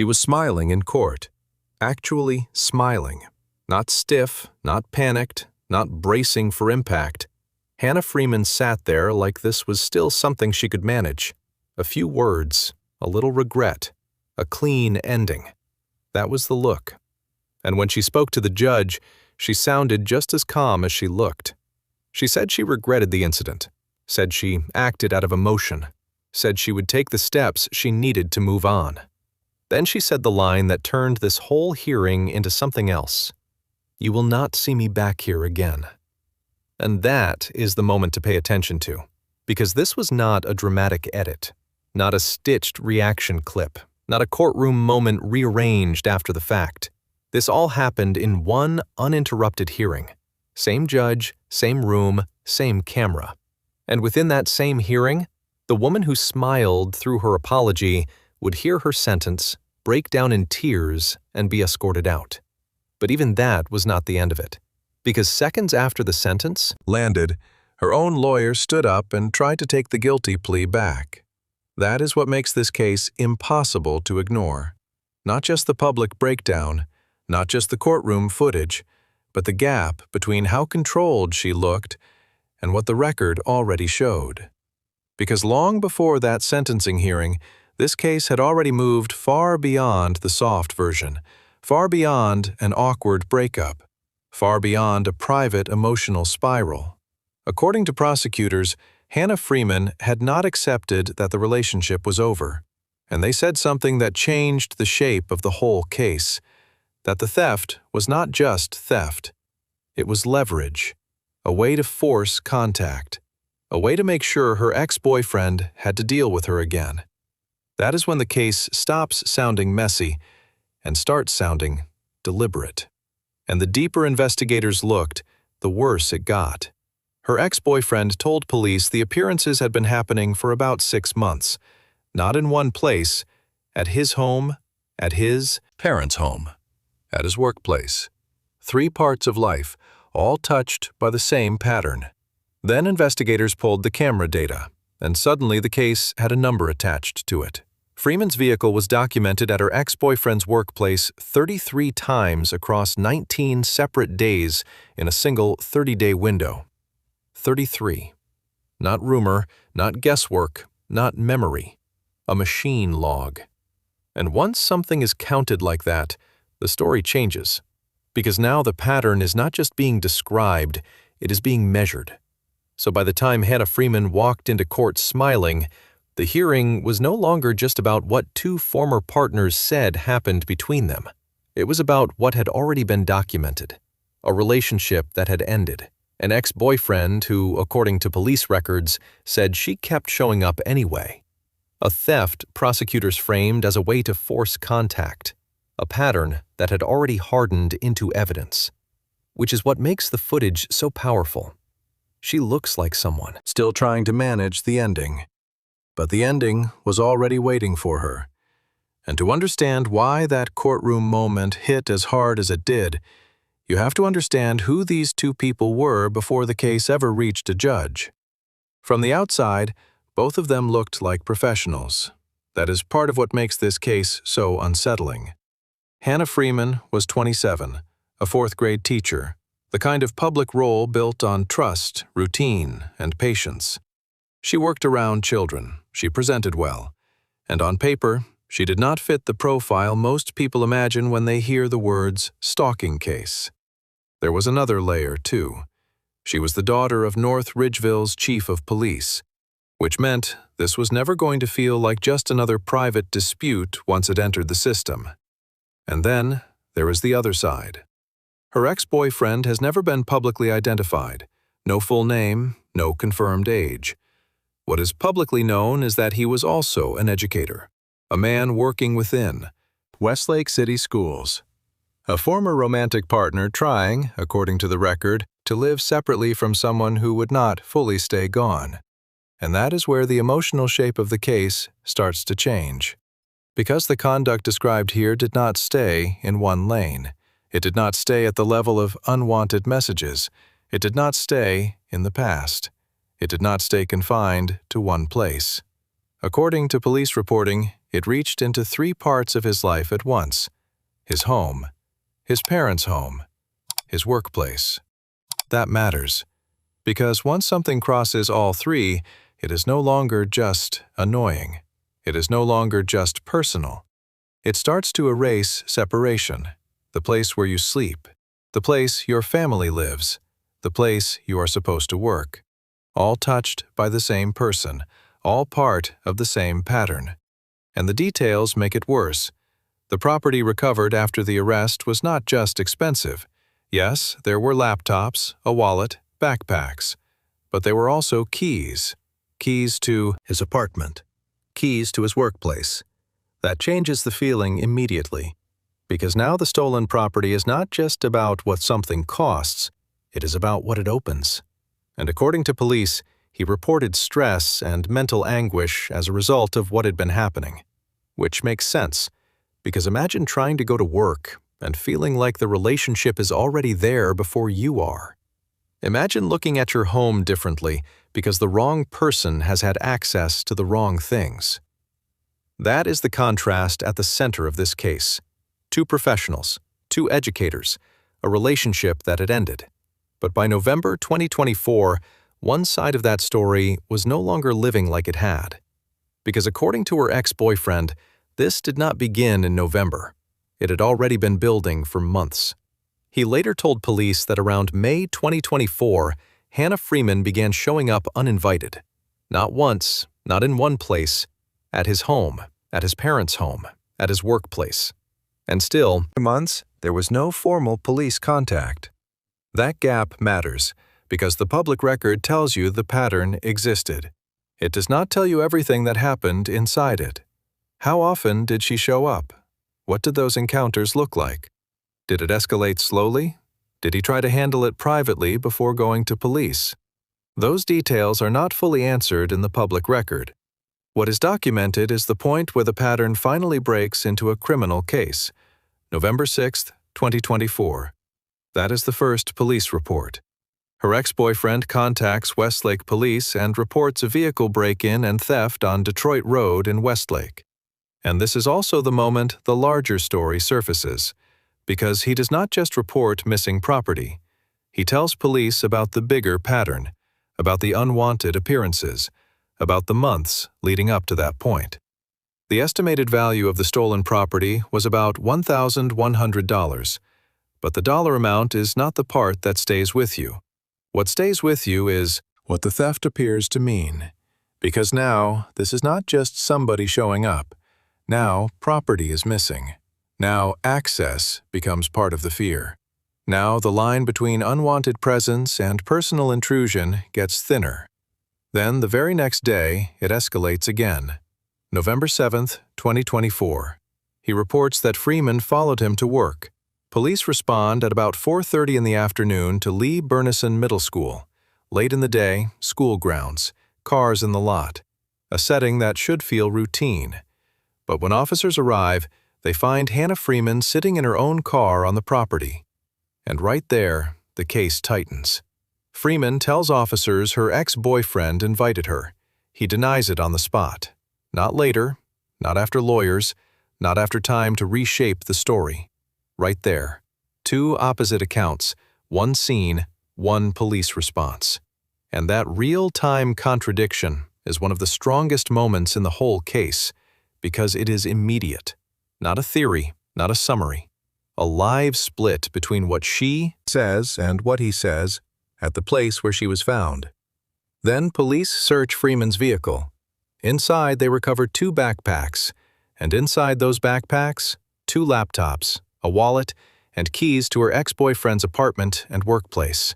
She was smiling in court. Actually smiling. Not stiff, not panicked, not bracing for impact. Hannah Freeman sat there like this was still something she could manage. A few words, a little regret, a clean ending. That was the look. And when she spoke to the judge, she sounded just as calm as she looked. She said she regretted the incident, said she acted out of emotion, said she would take the steps she needed to move on. Then she said the line that turned this whole hearing into something else. "You will not see me back here again." And that is the moment to pay attention to, because this was not a dramatic edit, not a stitched reaction clip, not a courtroom moment rearranged after the fact. This all happened in one uninterrupted hearing. Same judge, same room, same camera. And within that same hearing, the woman who smiled through her apology would hear her sentence, break down in tears, and be escorted out. But even that was not the end of it, because seconds after the sentence landed, her own lawyer stood up and tried to take the guilty plea back. That is what makes this case impossible to ignore. Not just the public breakdown, not just the courtroom footage, but the gap between how controlled she looked and what the record already showed. Because long before that sentencing hearing, this case had already moved far beyond the soft version, far beyond an awkward breakup, far beyond a private emotional spiral. According to prosecutors, Hannah Freeman had not accepted that the relationship was over, and they said something that changed the shape of the whole case, that the theft was not just theft. It was leverage, a way to force contact, a way to make sure her ex-boyfriend had to deal with her again. That is when the case stops sounding messy and starts sounding deliberate. And the deeper investigators looked, the worse it got. Her ex-boyfriend told police the appearances had been happening for about 6 months, not in one place, at his home, at his parents' home, at his workplace. 3 parts of life, all touched by the same pattern. Then investigators pulled the camera data, and suddenly the case had a number attached to it. Freeman's vehicle was documented at her ex-boyfriend's workplace 33 times across 19 separate days in a single 30-day window. 33. Not rumor, not guesswork, not memory. A machine log. And once something is counted like that, the story changes. Because now the pattern is not just being described, it is being measured. So by the time Hannah Freeman walked into court smiling, the hearing was no longer just about what 2 former partners said happened between them. It was about what had already been documented. A relationship that had ended. An ex-boyfriend who, according to police records, said she kept showing up anyway. A theft prosecutors framed as a way to force contact. A pattern that had already hardened into evidence. Which is what makes the footage so powerful. She looks like someone still trying to manage the ending. But the ending was already waiting for her. And to understand why that courtroom moment hit as hard as it did, you have to understand who these 2 people were before the case ever reached a judge. From the outside, both of them looked like professionals. That is part of what makes this case so unsettling. Hannah Freeman was 27, a 4th-grade teacher, the kind of public role built on trust, routine, and patience. She worked around children, she presented well, and on paper, she did not fit the profile most people imagine when they hear the words stalking case. There was another layer, too. She was the daughter of North Ridgeville's chief of police, which meant this was never going to feel like just another private dispute once it entered the system. And then there was the other side. Her ex-boyfriend has never been publicly identified. No full name, no confirmed age. What is publicly known is that he was also an educator, a man working within Westlake City Schools. A former romantic partner trying, according to the record, to live separately from someone who would not fully stay gone. And that is where the emotional shape of the case starts to change. Because the conduct described here did not stay in one lane. It did not stay at the level of unwanted messages. It did not stay in the past. It did not stay confined to one place. According to police reporting, It reached into 3 parts of his life at once: his home, his parents' home, his workplace. That matters, because once something crosses all 3, it is no longer just annoying. It is no longer just personal. It starts to erase separation, the place where you sleep, the place your family lives, the place you are supposed to work, all touched by the same person, all part of the same pattern. And the details make it worse. The property recovered after the arrest was not just expensive. Yes, there were laptops, a wallet, backpacks, but there were also keys. Keys to his apartment, keys to his workplace. That changes the feeling immediately, because now the stolen property is not just about what something costs, it is about what it opens. And according to police, he reported stress and mental anguish as a result of what had been happening. Which makes sense, because imagine trying to go to work and feeling like the relationship is already there before you are. Imagine looking at your home differently because the wrong person has had access to the wrong things. That is the contrast at the center of this case. 2 professionals, 2 educators, a relationship that had ended. But by November 2024, one side of that story was no longer living like it had. Because according to her ex-boyfriend, this did not begin in November. It had already been building for months. He later told police that around May 2024, Hannah Freeman began showing up uninvited. Not once, not in one place, at his home, at his parents' home, at his workplace. And still, for months, there was no formal police contact. That gap matters, because the public record tells you the pattern existed. It does not tell you everything that happened inside it. How often did she show up? What did those encounters look like? Did it escalate slowly? Did he try to handle it privately before going to police? Those details are not fully answered in the public record. What is documented is the point where the pattern finally breaks into a criminal case. November 6, 2024. That is the first police report. Her ex-boyfriend contacts Westlake Police and reports a vehicle break-in and theft on Detroit Road in Westlake. And this is also the moment the larger story surfaces, because he does not just report missing property. He tells police about the bigger pattern, about the unwanted appearances, about the months leading up to that point. The estimated value of the stolen property was about $1,100, but the dollar amount is not the part that stays with you. What stays with you is what the theft appears to mean, because now this is not just somebody showing up. Now property is missing. Now access becomes part of the fear. Now the line between unwanted presence and personal intrusion gets thinner. Then the very next day, it escalates again. November 7, 2024. He reports that Freeman followed him to work. Police respond at about 4:30 in the afternoon to Lee Burnison Middle School. Late in the day, school grounds, cars in the lot, a setting that should feel routine. But when officers arrive, they find Hannah Freeman sitting in her own car on the property. And right there, the case tightens. Freeman tells officers her ex-boyfriend invited her. He denies it on the spot. Not later, not after lawyers, not after time to reshape the story. Right there. 2 opposite accounts, 1 scene, 1 police response. And that real-time contradiction is one of the strongest moments in the whole case, because it is immediate. Not a theory, not a summary. A live split between what she says and what he says at the place where she was found. Then police search Freeman's vehicle. Inside, they recover 2 backpacks, and inside those backpacks, 2 laptops, a wallet, and keys to her ex-boyfriend's apartment and workplace.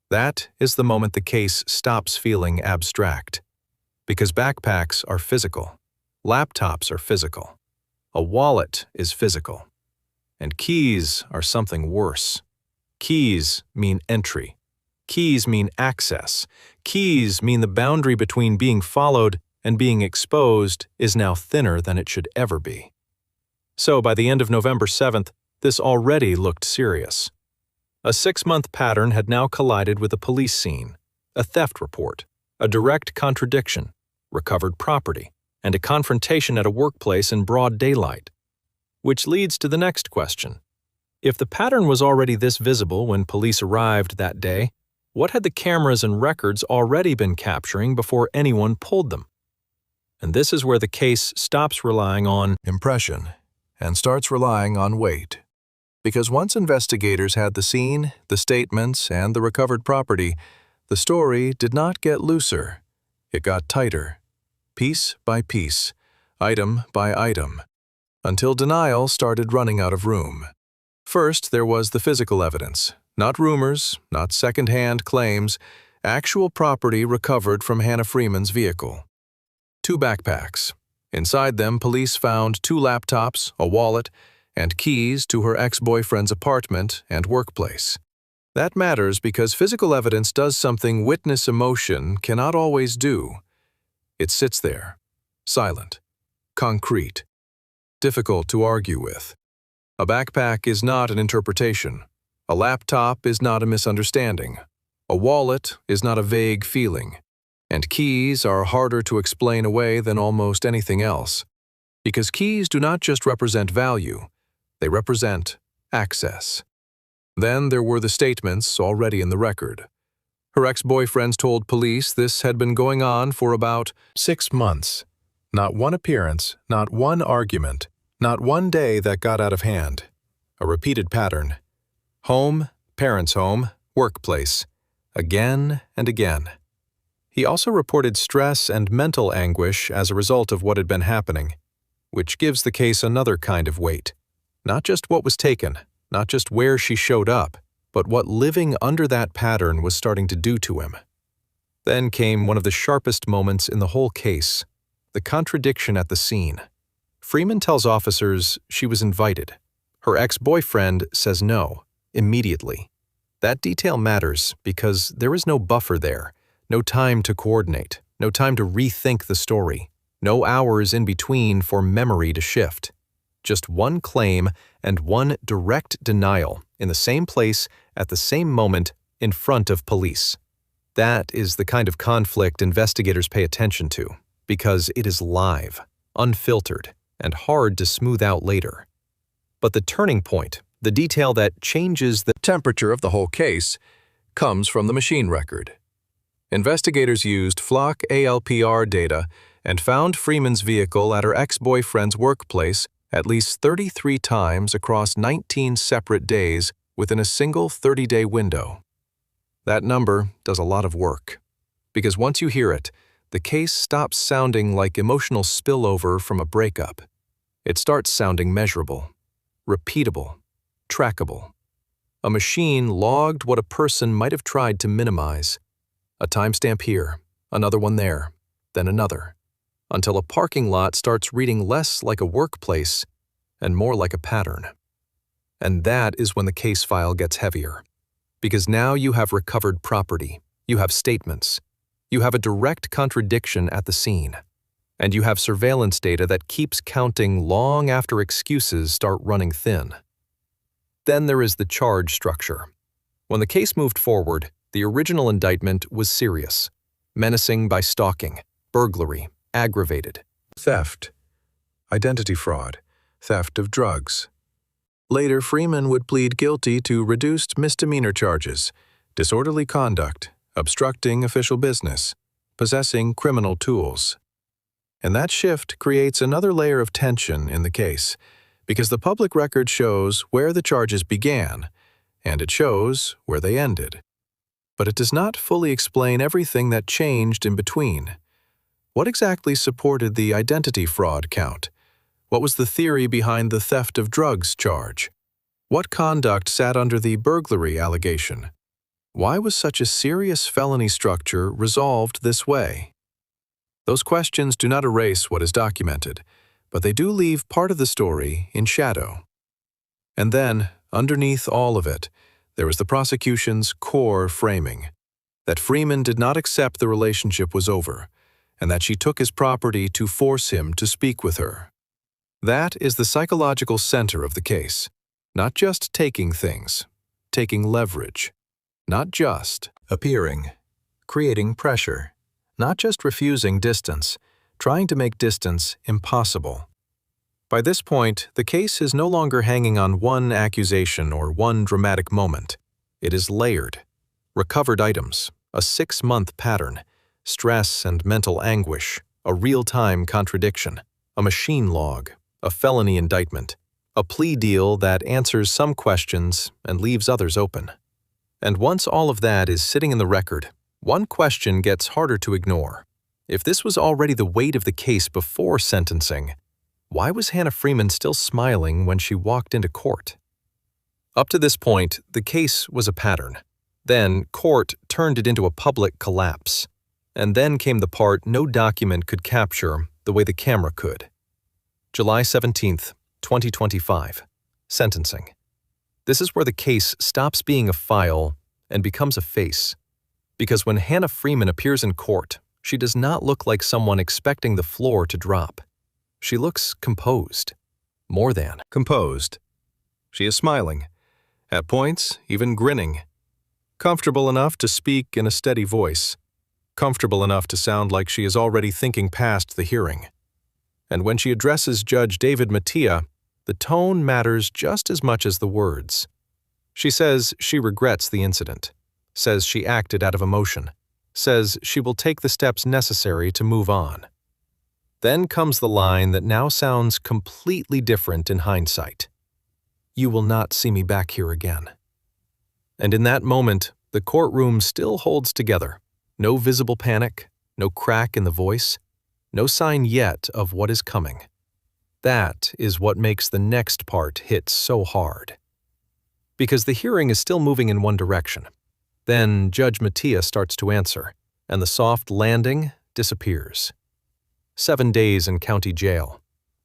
That is the moment the case stops feeling abstract. Because backpacks are physical. Laptops are physical. A wallet is physical. And keys are something worse. Keys mean entry. Keys mean access. Keys mean the boundary between being followed and being exposed is now thinner than it should ever be. So by the end of November 7th, this already looked serious. A 6-month pattern had now collided with a police scene, a theft report, a direct contradiction, recovered property, and a confrontation at a workplace in broad daylight. Which leads to the next question. If the pattern was already this visible when police arrived that day, what had the cameras and records already been capturing before anyone pulled them? And this is where the case stops relying on impression and starts relying on weight. Because once investigators had the scene, the statements, and the recovered property, the story did not get looser. It got tighter, piece by piece, item by item, until denial started running out of room. First, there was the physical evidence, not rumors, not second-hand claims, actual property recovered from Hannah Freeman's vehicle. 2 backpacks. Inside them, police found 2 laptops, a wallet, and keys to her ex-boyfriend's apartment and workplace. That matters because physical evidence does something witness emotion cannot always do. It sits there, silent, concrete, difficult to argue with. A backpack is not an interpretation. A laptop is not a misunderstanding. A wallet is not a vague feeling. And keys are harder to explain away than almost anything else. Because keys do not just represent value, they represent access. Then there were the statements already in the record. Her ex-boyfriends told police this had been going on for about 6 months. Not one appearance, not one argument, not one day that got out of hand. A repeated pattern. Home, parents' home, workplace. Again and again. He also reported stress and mental anguish as a result of what had been happening, which gives the case another kind of weight. Not just what was taken, not just where she showed up, but what living under that pattern was starting to do to him. Then came one of the sharpest moments in the whole case, the contradiction at the scene. Freeman tells officers she was invited. Her ex-boyfriend says no, immediately. That detail matters because there is no buffer there, no time to coordinate, no time to rethink the story, no hours in between for memory to shift. Just one claim and one direct denial in the same place at the same moment in front of police. That is the kind of conflict investigators pay attention to because it is live, unfiltered, and hard to smooth out later. But the turning point, the detail that changes the temperature of the whole case, comes from the machine record. Investigators used flock ALPR data and found Freeman's vehicle at her ex-boyfriend's workplace at least 33 times across 19 separate days within a single 30-day window. That number does a lot of work, because once you hear it, the case stops sounding like emotional spillover from a breakup. It starts sounding measurable, repeatable, trackable. A machine logged what a person might have tried to minimize. A timestamp here, another one there, then another, until a parking lot starts reading less like a workplace and more like a pattern. And that is when the case file gets heavier, because now you have recovered property, you have statements, you have a direct contradiction at the scene, and you have surveillance data that keeps counting long after excuses start running thin. Then there is the charge structure. When the case moved forward, the original indictment was serious, menacing by stalking, burglary, aggravated, theft, identity fraud, theft of drugs. Later, Freeman would plead guilty to reduced misdemeanor charges, disorderly conduct, obstructing official business, possessing criminal tools. And that shift creates another layer of tension in the case, because the public record shows where the charges began, and it shows where they ended. But it does not fully explain everything that changed in between. What exactly supported the identity fraud count? What was the theory behind the theft of drugs charge? What conduct sat under the burglary allegation? Why was such a serious felony structure resolved this way? Those questions do not erase what is documented, but they do leave part of the story in shadow. And then, underneath all of it, there was the prosecution's core framing, that Freeman did not accept the relationship was over, and that she took his property to force him to speak with her. That is the psychological center of the case. Not just taking things, taking leverage. Not just appearing, creating pressure. Not just refusing distance, trying to make distance impossible. By this point, the case is no longer hanging on one accusation or one dramatic moment. It is layered. Recovered items, a 6-month pattern, stress and mental anguish, a real-time contradiction, a machine log, a felony indictment, a plea deal that answers some questions and leaves others open. And once all of that is sitting in the record, one question gets harder to ignore. If this was already the weight of the case before sentencing, why was Hannah Freeman still smiling when she walked into court? Up to this point, the case was a pattern. Then, court turned it into a public collapse. And then came the part no document could capture the way the camera could. July 17th, 2025. Sentencing. This is where the case stops being a file and becomes a face. Because when Hannah Freeman appears in court, she does not look like someone expecting the floor to drop. She looks composed. More than composed. She is smiling. At points, even grinning. Comfortable enough to speak in a steady voice. Comfortable enough to sound like she is already thinking past the hearing. And when she addresses Judge David Mattia, the tone matters just as much as the words. She says she regrets the incident. Says she acted out of emotion. Says she will take the steps necessary to move on. Then comes the line that now sounds completely different in hindsight. You will not see me back here again. And in that moment, the courtroom still holds together. No visible panic, no crack in the voice, no sign yet of what is coming. That is what makes the next part hit so hard. Because the hearing is still moving in one direction. Then Judge Mattia starts to answer, and the soft landing disappears. 7 days in county jail,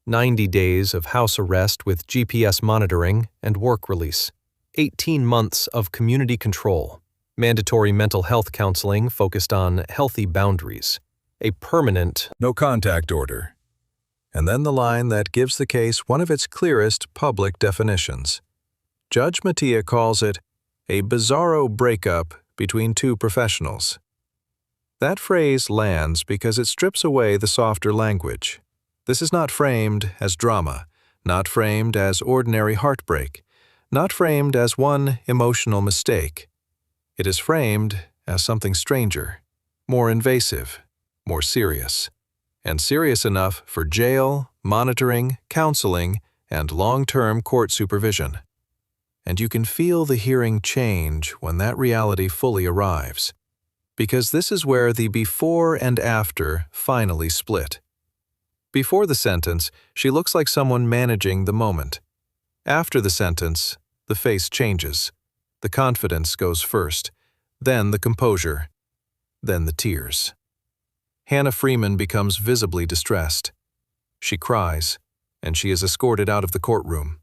90 days of house arrest with GPS monitoring and work release, 18 months of community control, mandatory mental health counseling focused on healthy boundaries, a permanent no contact order. And then the line that gives the case one of its clearest public definitions. Judge Mattia calls it a bizarro breakup between two professionals. That phrase lands because it strips away the softer language. This is not framed as drama, not framed as ordinary heartbreak, not framed as one emotional mistake. It is framed as something stranger, more invasive, more serious, and serious enough for jail, monitoring, counseling, and long-term court supervision. And you can feel the hearing change when that reality fully arrives. Because this is where the before and after finally split. Before the sentence, she looks like someone managing the moment. After the sentence, the face changes. The confidence goes first, then the composure, then the tears. Hannah Freeman becomes visibly distressed. She cries, and she is escorted out of the courtroom.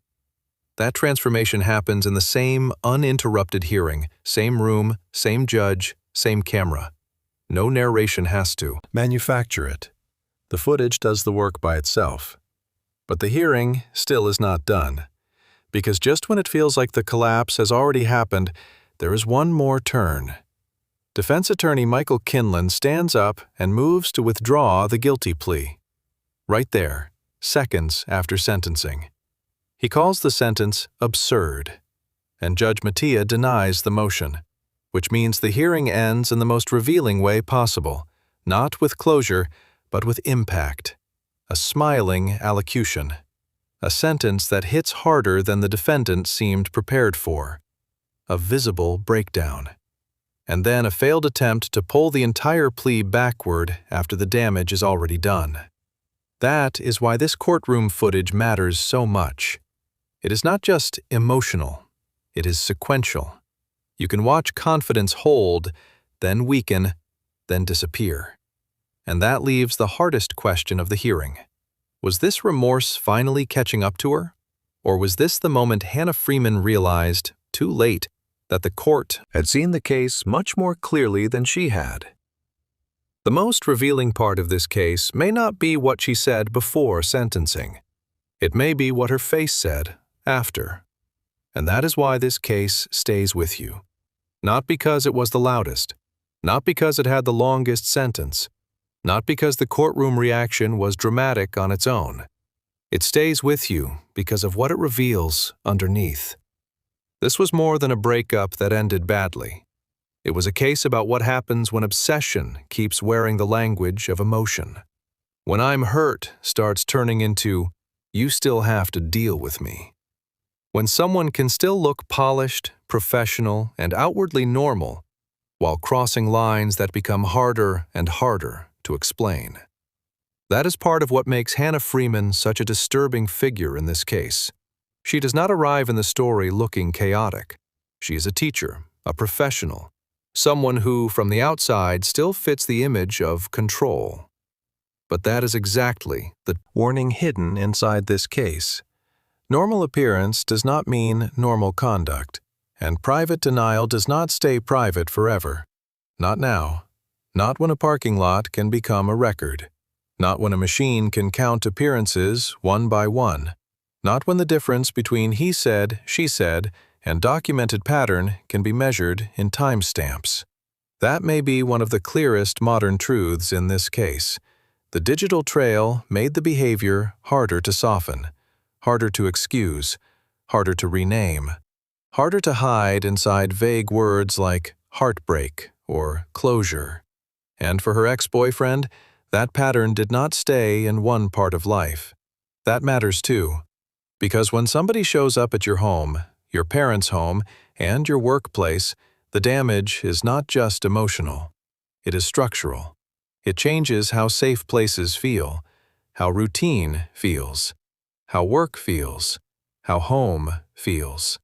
That transformation happens in the same uninterrupted hearing, same room, same judge, same camera. No narration has to manufacture it. The footage does the work by itself. But the hearing still is not done. Because just when it feels like the collapse has already happened, there is one more turn. Defense attorney Michael Kinlan stands up and moves to withdraw the guilty plea. Right there, seconds after sentencing. He calls the sentence absurd, and Judge Mattia denies the motion, which means the hearing ends in the most revealing way possible, not with closure, but with impact. A smiling allocution. A sentence that hits harder than the defendant seemed prepared for. A visible breakdown. And then a failed attempt to pull the entire plea backward after the damage is already done. That is why this courtroom footage matters so much. It is not just emotional, it is sequential. You can watch confidence hold, then weaken, then disappear. And that leaves the hardest question of the hearing. Was this remorse finally catching up to her? Or was this the moment Hannah Freeman realized, too late, that the court had seen the case much more clearly than she had? The most revealing part of this case may not be what she said before sentencing. It may be what her face said after. And that is why this case stays with you. Not because it was the loudest, not because it had the longest sentence, not because the courtroom reaction was dramatic on its own. It stays with you because of what it reveals underneath. This was more than a breakup that ended badly. It was a case about what happens when obsession keeps wearing the language of emotion. When I'm hurt starts turning into, you still have to deal with me. When someone can still look polished, professional, and outwardly normal, while crossing lines that become harder and harder to explain. That is part of what makes Hannah Freeman such a disturbing figure in this case. She does not arrive in the story looking chaotic. She is a teacher, a professional, someone who, from the outside, still fits the image of control. But that is exactly the warning hidden inside this case. Normal appearance does not mean normal conduct, and private denial does not stay private forever. Not now. Not when a parking lot can become a record. Not when a machine can count appearances one by one. Not when the difference between he said, she said, and documented pattern can be measured in timestamps. That may be one of the clearest modern truths in this case. The digital trail made the behavior harder to soften, harder to excuse, harder to rename, harder to hide inside vague words like heartbreak or closure. And for her ex-boyfriend, that pattern did not stay in one part of life. That matters too, because when somebody shows up at your home, your parents' home, and your workplace, the damage is not just emotional. It is structural. It changes how safe places feel, how routine feels, how work feels, how home feels.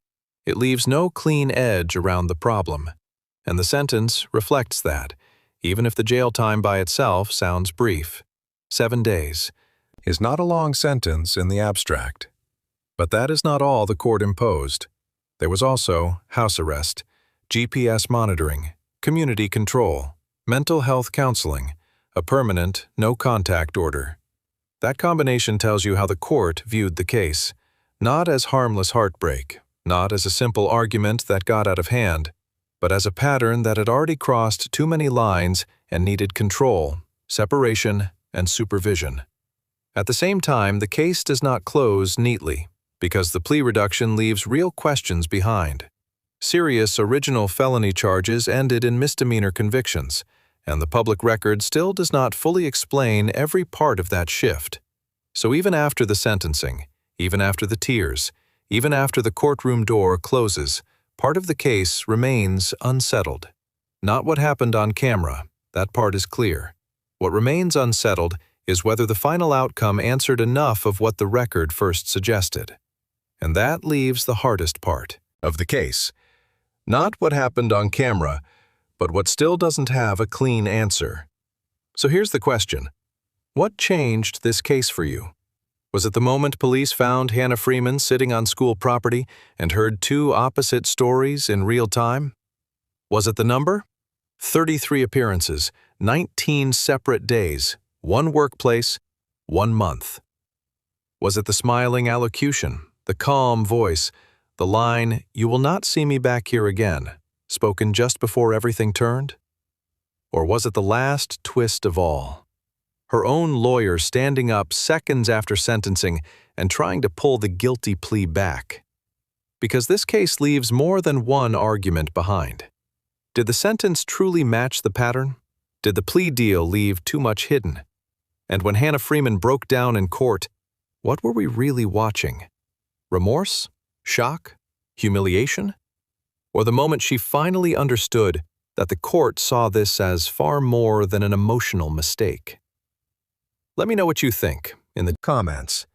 It leaves no clean edge around the problem, and the sentence reflects that, even if the jail time by itself sounds brief. 7 days is not a long sentence in the abstract. But that is not all the court imposed. There was also house arrest, GPS monitoring, community control, mental health counseling, a permanent no-contact order. That combination tells you how the court viewed the case, not as harmless heartbreak, not as a simple argument that got out of hand, but as a pattern that had already crossed too many lines and needed control, separation, and supervision. At the same time, the case does not close neatly, because the plea reduction leaves real questions behind. Serious original felony charges ended in misdemeanor convictions, and the public record still does not fully explain every part of that shift. So even after the sentencing, even after the tears, even after the courtroom door closes, part of the case remains unsettled. Not what happened on camera, that part is clear. What remains unsettled is whether the final outcome answered enough of what the record first suggested. And that leaves the hardest part of the case. Not what happened on camera, but what still doesn't have a clean answer. So here's the question. What changed this case for you? Was it the moment police found Hannah Freeman sitting on school property and heard two opposite stories in real time? Was it the number? 33 appearances, 19 separate days, one workplace, 1 month. Was it the smiling allocution, the calm voice, the line, "You will not see me back here again," spoken just before everything turned? Or was it the last twist of all? Her own lawyer standing up seconds after sentencing and trying to pull the guilty plea back? Because this case leaves more than one argument behind. Did the sentence truly match the pattern? Did the plea deal leave too much hidden? And when Hannah Freeman broke down in court, what were we really watching? Remorse? Shock? Humiliation? Or the moment she finally understood that the court saw this as far more than an emotional mistake? Let me know what you think in the comments.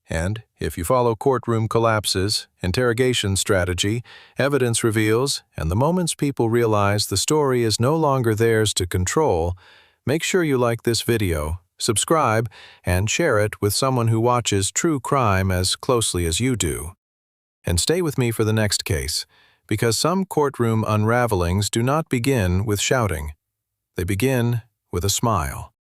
And if you follow courtroom collapses, interrogation strategy, evidence reveals, and the moments people realize the story is no longer theirs to control, make sure you like this video, subscribe, and share it with someone who watches true crime as closely as you do. And stay with me for the next case, because some courtroom unravelings do not begin with shouting. They begin with a smile.